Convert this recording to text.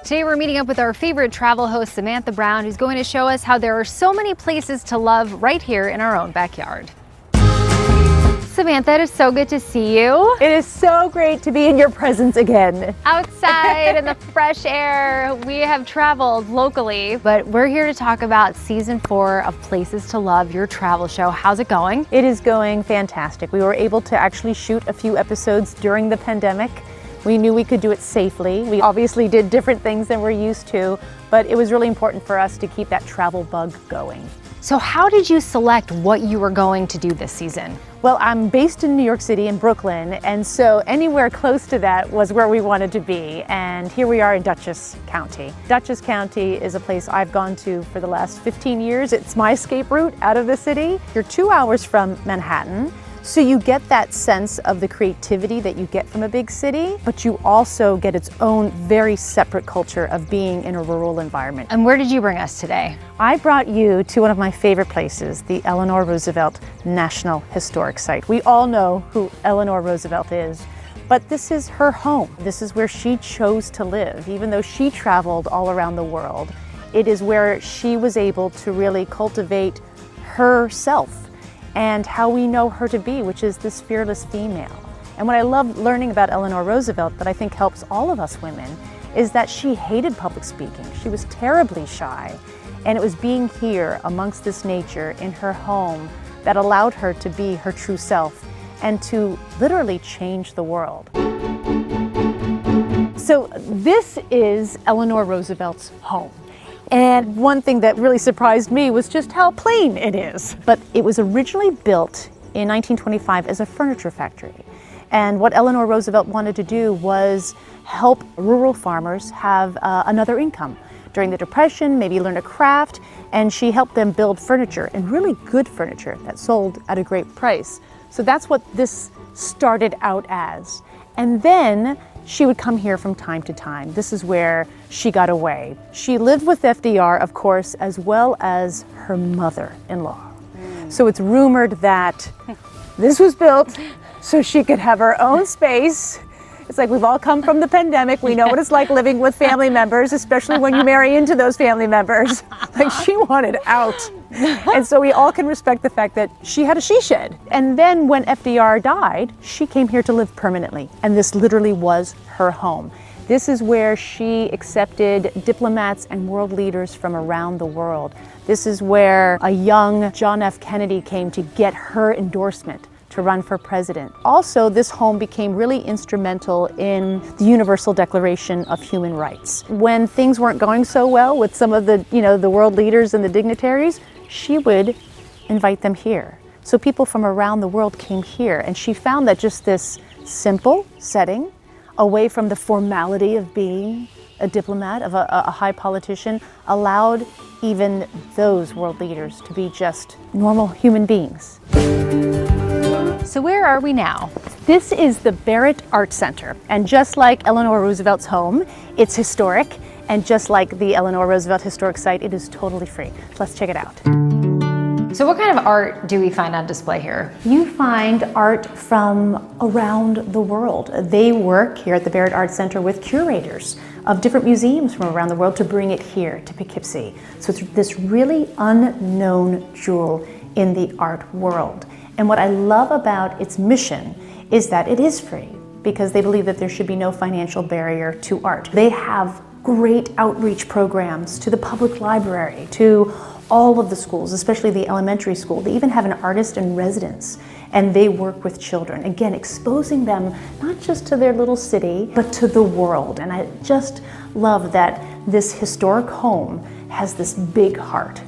Today we're meeting up with our favorite travel host, Samantha Brown, who's going to show us how there are so many places to love right here in our own backyard. Samantha, it is so good to see you. It is so great to be in your presence again. Outside in the fresh air. We have traveled locally, but we're here to talk about season 4 of Places to Love, your travel show. How's it going? It is going fantastic. We were able to actually shoot a few episodes during the pandemic. We knew we could do it safely. We obviously did different things than we're used to, but it was really important for us to keep that travel bug going. So how did you select what you were going to do this season? Well, I'm based in New York City in Brooklyn, and so anywhere close to that was where we wanted to be. And here we are in Dutchess County. Dutchess County is a place I've gone to for the last 15 years. It's my escape route out of the city. You're 2 hours from Manhattan, so you get that sense of the creativity that you get from a big city, but you also get its own very separate culture of being in a rural environment. And where did you bring us today? I brought you to one of my favorite places, the Eleanor Roosevelt National Historic Site. We all know who Eleanor Roosevelt is, but this is her home. This is where she chose to live. Even though she traveled all around the world, it is where she was able to really cultivate herself and how we know her to be, which is this fearless female. And what I love learning about Eleanor Roosevelt that I think helps all of us women is that she hated public speaking. She was terribly shy. And it was being here amongst this nature in her home that allowed her to be her true self and to literally change the world. So this is Eleanor Roosevelt's home. And one thing that really surprised me was just how plain it is. But it was originally built in 1925 as a furniture factory. And what Eleanor Roosevelt wanted to do was help rural farmers have another income. During the Depression, maybe learn a craft, and she helped them build furniture, and really good furniture that sold at a great price. So that's what this started out as. And then she would come here from time to time. This is where she got away. She lived with FDR, of course, as well as her mother-in-law. So it's rumored that this was built so she could have her own space. It's like we've all come from the pandemic. We know what it's like living with family members, especially when you marry into those family members. Like she wanted out. And so we all can respect the fact that she had a she shed. And then when FDR died, she came here to live permanently. And this literally was her home. This is where she accepted diplomats and world leaders from around the world. This is where a young John F. Kennedy came to get her endorsement to run for president. Also, this home became really instrumental in the Universal Declaration of Human Rights. When things weren't going so well with some of the, the world leaders and the dignitaries, she would invite them here. So people from around the world came here, and she found that just this simple setting, away from the formality of being a diplomat, of a high politician, allowed even those world leaders to be just normal human beings. So where are we now? This is the Barrett Art Center, and just like Eleanor Roosevelt's home, it's historic, and just like the Eleanor Roosevelt Historic Site, it is totally free. Let's check it out. So what kind of art do we find on display here? You find art from around the world. They work here at the Barrett Art Center with curators of different museums from around the world to bring it here to Poughkeepsie. So it's this really unknown jewel in the art world. And what I love about its mission is that it is free, because they believe that there should be no financial barrier to art. They have great outreach programs to the public library, to all of the schools, especially the elementary school. They even have an artist in residence, and they work with children, again, exposing them not just to their little city, but to the world. And I just love that this historic home has this big heart.